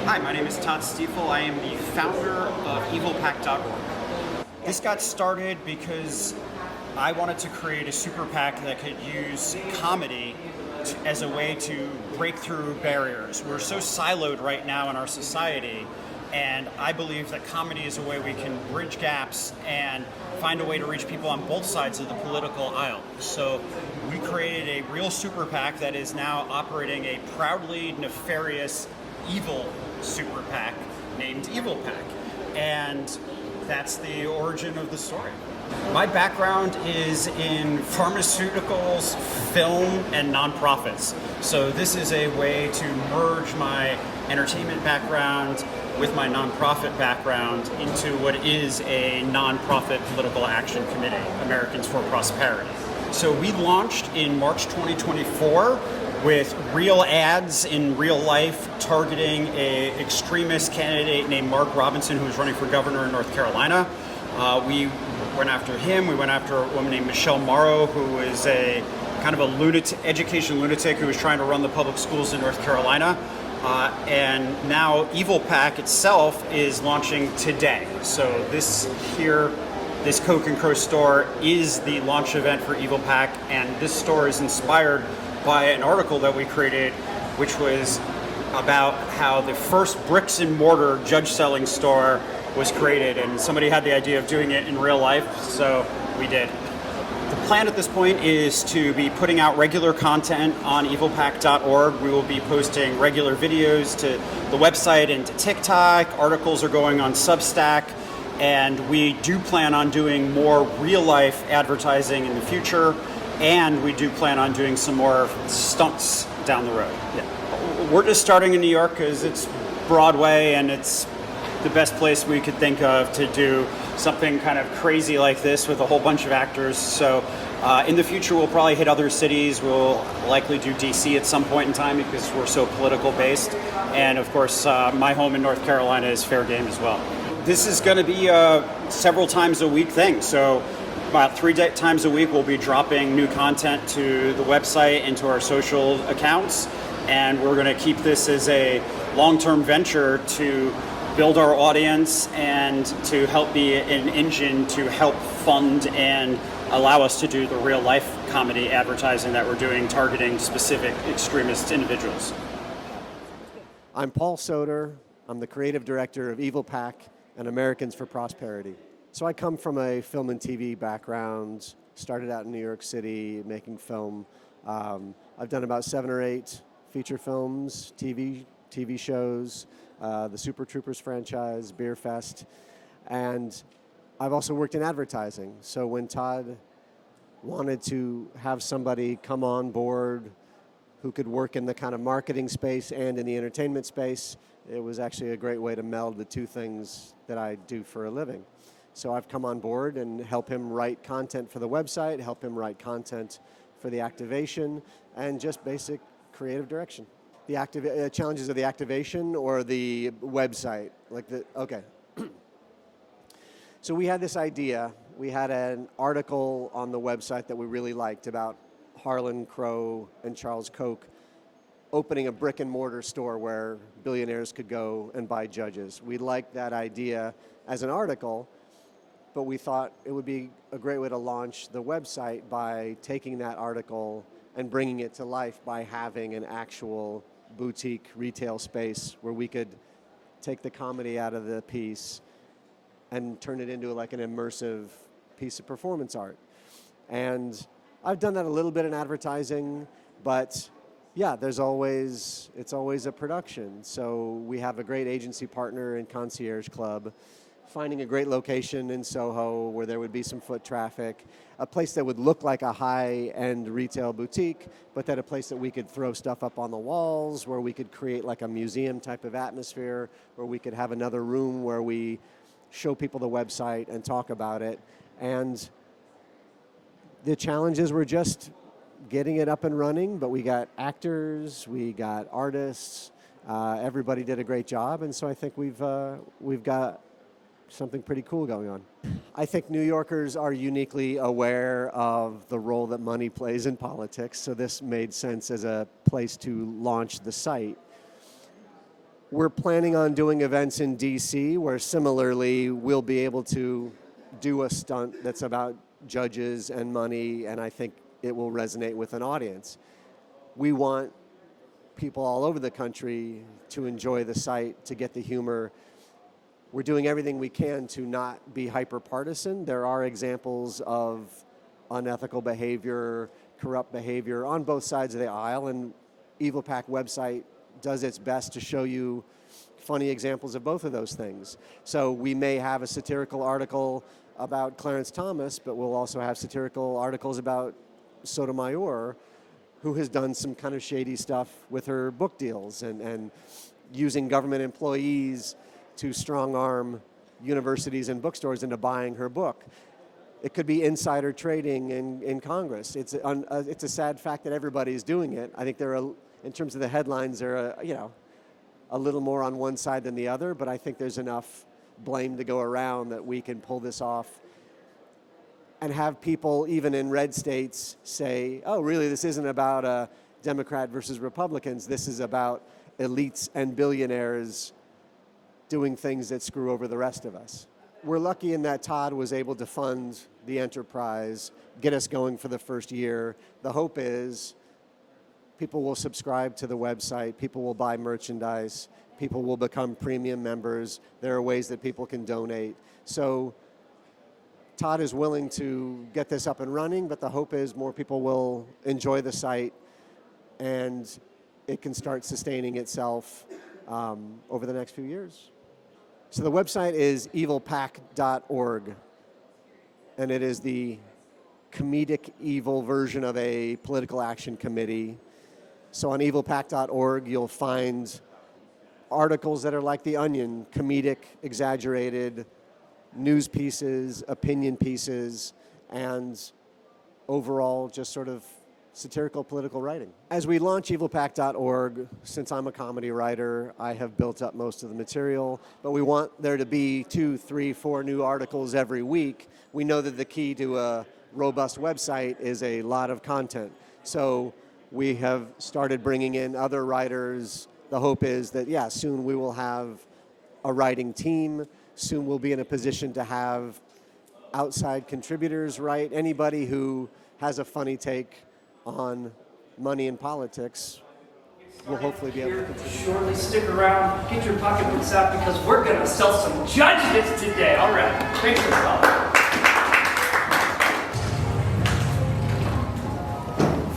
Hi, my name is Todd Stiefel. I am the founder of evilpack.org. This got started because I wanted to create a super PAC that could use comedy as a way to break through barriers. We're so siloed right now in our society, and I believe that comedy is a way we can bridge gaps and find a way to reach people on both sides of the political aisle. So we created a real super PAC that is now operating a proudly nefarious, evil super PAC named Evil PAC. And that's the origin of the story. My background is in pharmaceuticals, film, and nonprofits. So this is a way to merge my entertainment background with my nonprofit background into what is a nonprofit political action committee, Americans for Prosperity. So we launched in March 2024 with real ads in real life targeting an extremist candidate named Mark Robinson, who was running for governor in North Carolina. We went after him. We went after a woman named Michelle Morrow, who is a kind of a lunatic, education lunatic who was trying to run the public schools in North Carolina. And now Evil PAC itself is launching today. So this Koch Crow store is the launch event for Evil PAC, and this store is inspired by an article that we created, which was about how the first bricks and mortar judge selling store was created, and somebody had the idea of doing it in real life, so we did. The plan at this point is to be putting out regular content on evilpack.org. We will be posting regular videos to the website and to TikTok. Articles are going on Substack, and we do plan on doing more real life advertising in the future, and we do plan on doing some more stunts down the road. Yeah. We're just starting in New York because it's Broadway and it's the best place we could think of to do something kind of crazy like this with a whole bunch of actors. So in the future, we'll probably hit other cities. We'll likely do DC at some point in time because we're so political based. And of course, my home in North Carolina is fair game as well. This is going to be a several times a week thing. So about 3 times a week, we'll be dropping new content to the website and to our social accounts. And we're going to keep this as a long-term venture to build our audience and to help be an engine to help fund and allow us to do the real life comedy advertising that we're doing targeting specific extremist individuals. I'm Paul Soder. I'm the creative director of Evil PAC and Americans for Prosperity. So I come from a film and TV background, started out in New York City making film. I've done about 7 or 8 feature films, TV shows, the Super Troopers franchise, Beer Fest, and I've also worked in advertising. So when Todd wanted to have somebody come on board who could work in the kind of marketing space and in the entertainment space, it was actually a great way to meld the two things that I do for a living. So I've come on board and help him write content for the website, help him write content for the activation, and just basic creative direction. The challenges of the activation or the website? Okay. So we had this idea. We had an article on the website that we really liked about Harlan Crow and Charles Koch opening a brick and mortar store where billionaires could go and buy judges. We liked that idea as an article, but we thought it would be a great way to launch the website by taking that article and bringing it to life by having an actual boutique retail space where we could take the comedy out of the piece and turn it into like an immersive piece of performance art. And I've done that a little bit in advertising, but yeah, it's always a production. So we have a great agency partner in Concierge Club, finding a great location in Soho where there would be some foot traffic, a place that would look like a high-end retail boutique, but that a place that we could throw stuff up on the walls, where we could create like a museum type of atmosphere, where we could have another room where we show people the website and talk about it. And the challenges were just getting it up and running, but we got actors, we got artists, everybody did a great job, and so I think we've got something pretty cool going on. I think New Yorkers are uniquely aware of the role that money plays in politics, so this made sense as a place to launch the site. We're planning on doing events in DC where similarly we'll be able to do a stunt that's about judges and money, and I think it will resonate with an audience. We want people all over the country to enjoy the site, to get the humor. We're doing everything we can to not be hyper-partisan. There are examples of unethical behavior, corrupt behavior on both sides of the aisle, and Evil Pack website does its best to show you funny examples of both of those things. So we may have a satirical article about Clarence Thomas, but we'll also have satirical articles about Sotomayor, who has done some kind of shady stuff with her book deals and using government employees to strong-arm universities and bookstores into buying her book. It could be insider trading in Congress. It's a sad fact that everybody's doing it. I think in terms of the headlines, they're a little more on one side than the other, but I think there's enough blame to go around that we can pull this off and have people, even in red states, say, oh, really, this isn't about Democrat versus Republicans. This is about elites and billionaires doing things that screw over the rest of us. We're lucky in that Todd was able to fund the enterprise, get us going for the first year. The hope is people will subscribe to the website, people will buy merchandise, people will become premium members. There are ways that people can donate. So Todd is willing to get this up and running, but the hope is more people will enjoy the site and it can start sustaining itself over the next few years. So the website is evilpack.org, and it is the comedic evil version of a political action committee. So on evilpack.org, you'll find articles that are like The Onion, comedic, exaggerated, news pieces, opinion pieces, and overall just sort of satirical political writing. As we launch evilpack.org, since I'm a comedy writer, I have built up most of the material, but we want there to be 2, 3, 4 new articles every week. We know that the key to a robust website is a lot of content. So we have started bringing in other writers. The hope is that, yeah, soon we will have a writing team. Soon we'll be in a position to have outside contributors write. Anybody who has a funny take on money and politics will hopefully be able to contribute. Shortly, stick around, get your pocketbooks out, because we're going to sell some judges today. All right, thanks for coming.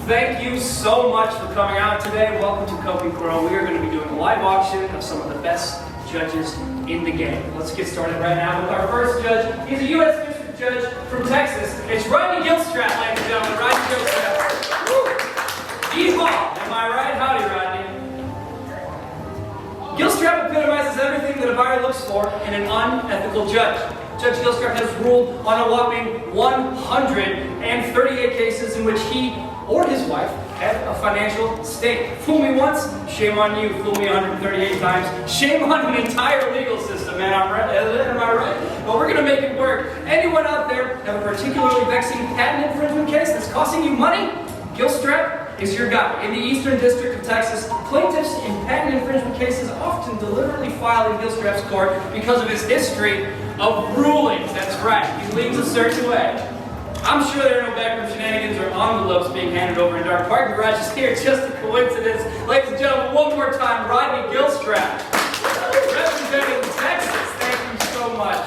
Thank you so much for coming out today. Welcome to Koch Crow. We are going to be doing a live auction of some of the best judges in the game. Let's get started right now with our first judge. He's a U.S. District Judge from Texas. It's Rodney Gilstrap, ladies and gentlemen. Rodney Gilstrap. Evil. Am I right? Howdy, Rodney. Gilstrap epitomizes everything that a buyer looks for in an unethical judge. Judge Gilstrap has ruled on a whopping 138 cases in which he or his wife had a financial stake. Fool me once, shame on you. Fool me 138 times, shame on the entire legal system, man. Am I right? But we're going to make it work. Anyone out there have a particularly vexing patent infringement case that's costing you money? Gilstrap is your guy. In the Eastern District of Texas, plaintiffs in patent infringement cases often deliberately file in Gilstrap's court because of his history of rulings. That's right, he leans a certain way. I'm sure there are no backroom shenanigans or envelopes being handed over in dark parking garages here. It's just a coincidence. Ladies and gentlemen, one more time, Rodney Gilstrap, representing Texas. Thank you so much.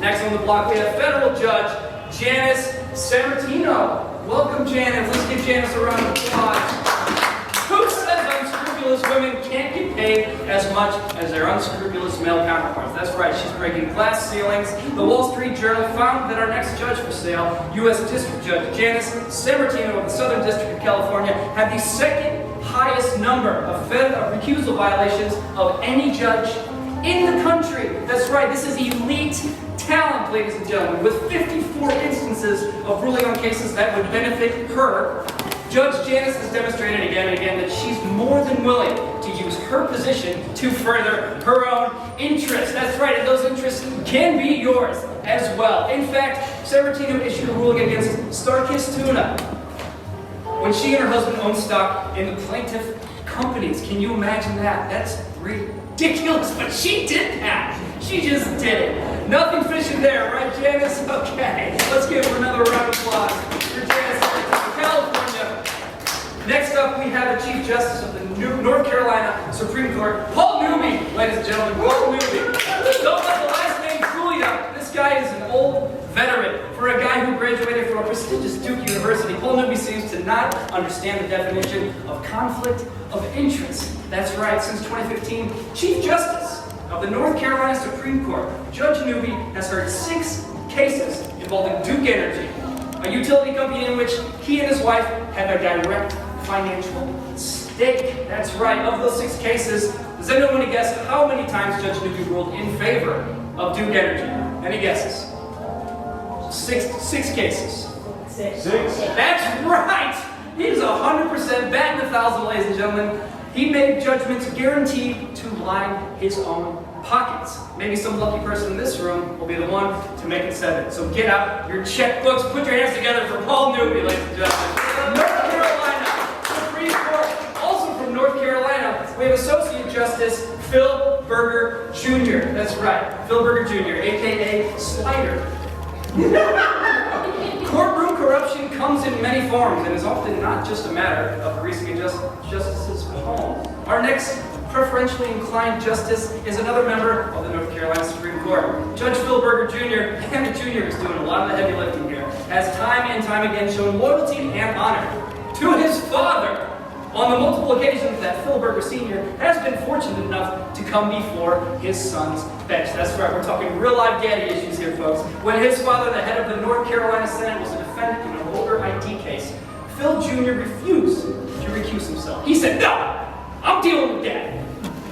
Next on the block, we have federal judge Janice Sammartino. Welcome, Janice. Let's give Janice a round of applause. Who says unscrupulous women can't get paid as much as their unscrupulous male counterparts? That's right, she's breaking glass ceilings. The Wall Street Journal found that our next judge for sale, U.S. District Judge Janice Sammartino of the Southern District of California, had the second highest number of recusal violations of any judge in the country. That's right, this is elite talent, ladies and gentlemen, with 54 instances of ruling on cases that would benefit her. Judge Janice has demonstrated again and again that she's more than willing to use her position to further her own interests. That's right, and those interests can be yours as well. In fact, Sammartino issued a ruling against Starkist Tuna when she and her husband owned stock in the plaintiff companies. Can you imagine that? That's ridiculous, but she did that. She just did it. Nothing fishy there, right, Janice? Okay, let's give her another round of applause for Janice from California. Next up, we have the Chief Justice of the North Carolina Supreme Court, Paul Newby, ladies and gentlemen. Paul Newby. Don't let the last name fool you. This guy is an old veteran. For a guy who graduated from a prestigious Duke University, Paul Newby seems to not understand the definition of conflict of interest. That's right, since 2015, Chief Justice of the North Carolina Supreme Court, Judge Newby has heard 6 cases involving Duke Energy, a utility company in which he and his wife have a direct financial stake. That's right, of those 6 cases, does anyone want to guess how many times Judge Newby ruled in favor of Duke Energy? Any guesses? 6 cases. 6. That's right! He's 100% batting 1,000, ladies and gentlemen. He made judgments guaranteed to line his own pockets. Maybe some lucky person in this room will be the one to make it 7. So get out your checkbooks, put your hands together for Paul Newby, ladies and gentlemen. North Carolina Supreme Court, also from North Carolina, we have Associate Justice Phil Berger Jr. That's right, Phil Berger Jr., aka Slider. Courtroom corruption comes in many forms and is often not just a matter of greasing a justice's palm. Our next preferentially inclined justice is another member of the North Carolina Supreme Court. Judge Phil Berger Jr., and the Jr. is doing a lot of the heavy lifting here, has time and time again shown loyalty and honor to his father on the multiple occasions that Phil Berger Sr. has been fortunate enough to come before his son's bench. That's right, we're talking real life daddy issues here, folks. When his father, the head of the North Carolina Senate, was a defendant in a voter ID case, Phil Jr. refused to recuse himself. He said, "No, I'm dealing with that."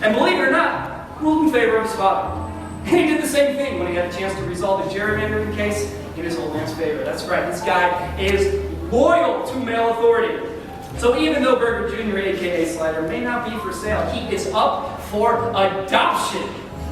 And believe it or not, ruled in favor of his father. And he did the same thing when he had a chance to resolve the gerrymandering case in his old man's favor. That's right, this guy is loyal to male authority. So even though Berger Jr., aka Slider, may not be for sale, he is up for adoption.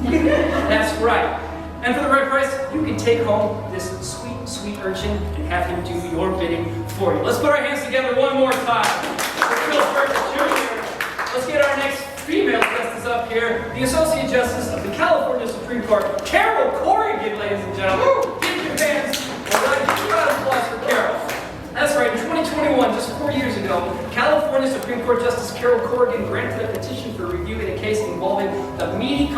That's right. And for the right price, you can take home this sweet, sweet urchin and have him do your bidding for you. Let's put our hands together one more time for Phil Berger Jr. Let's get our next female justice up here, the Associate Justice of the California Supreme Court, Carol Corrigan, ladies and gentlemen. Give your hands a round of applause for Carol. That's right, in 2021, just 4 years ago, California Supreme Court Justice Carol Corrigan granted a petition for review in a case involving the media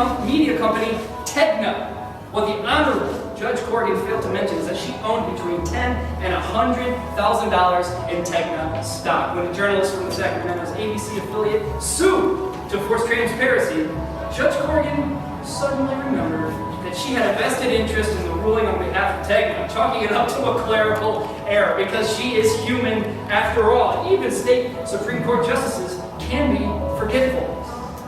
company Tegna. What the Honorable Judge Corrigan failed to mention is that she owned between $10,000 and $100,000 in Tegna stock. When a journalist from the Sacramento's ABC affiliate sued to force transparency, Judge Corrigan suddenly remembered that she had a vested interest in the ruling on behalf of Tegna, chalking it up to a clerical error because she is human after all. Even state Supreme Court justices can be forgetful.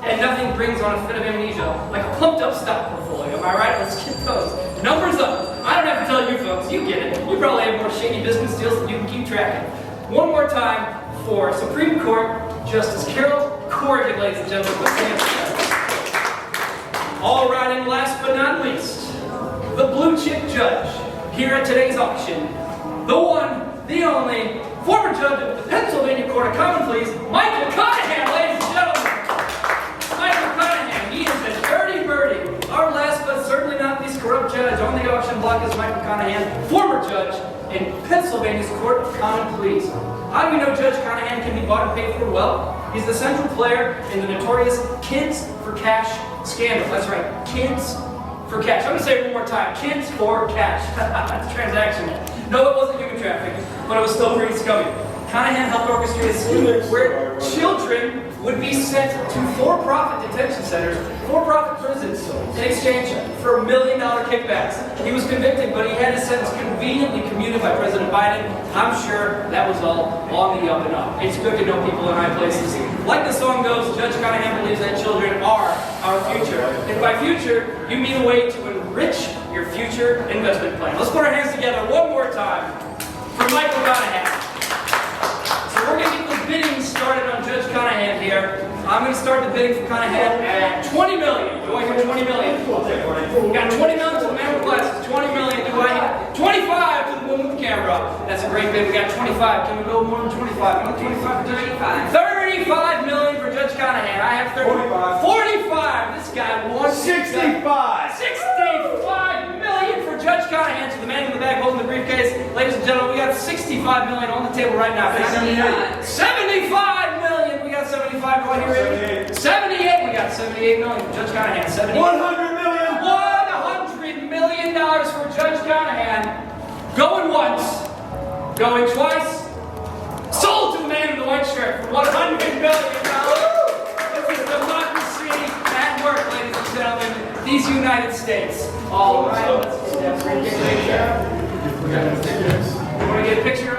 And nothing brings on a fit of amnesia like a pumped up stock portfolio. Am I right? Let's get those numbers up. I don't have to tell you folks, you get it. You probably have more shady business deals than you can keep track of. One more time for Supreme Court Justice Carol Corrigan, ladies and gentlemen. Put your hands together. All right, and last but not least, the blue chip judge here at today's auction, the one, the only, former judge of the Pennsylvania Court of Common Pleas, Michael Conahan, ladies and gentlemen. Michael Conahan, he is a dirty birdie. Our last but certainly not least corrupt judge on the auction block is Michael Conahan, former judge in Pennsylvania's Court of Common Pleas. How do we know Judge Conahan can be bought and paid for? Well, he's the central player in the notorious Kids for Cash scandal. That's right, Kids for Cash. I'm going to say it one more time, Kids for Cash. That's transactional. No, it wasn't human trafficking, but it was still pretty scummy. Conahan helped orchestrate a scheme where children would be sent to for-profit detention centers, for-profit prisons, in exchange for $1 million kickbacks. He was convicted, but he had his sentence conveniently commuted by President Biden. I'm sure that was all on the up and up. It's good to know people in high places. Like the song goes, Judge Conahan believes that children are our future. And by future, you mean a way to enrich your future investment plan. Let's put our hands together one more time for Michael Conahan. So we're going to get the bidding started on Judge Conahan here. I'm going to start the bidding for Conahan at $20 million. Going for $20 million. We got $20 million to the man with glasses. $20 million. Do I have 25 to the woman with the camera? That's a great bid. We got 25. Can we go more than 25? 25 for 35. $35 million for Judge Conahan. I have 35. 45. $65 million for Judge Conahan, to the man in the back holding the briefcase. Ladies and gentlemen, we got $65 million on the table right now. $75 million. We got 75 going here. 78. We got $78 million for Judge Conahan. 78. $100 million. $100 million for Judge Conahan. Going once. Going twice. Sold to the man in the white shirt for $100 million. This is democracy at work, ladies and gentlemen. These United States. All right. Let's just have a briefcase. You want to get a picture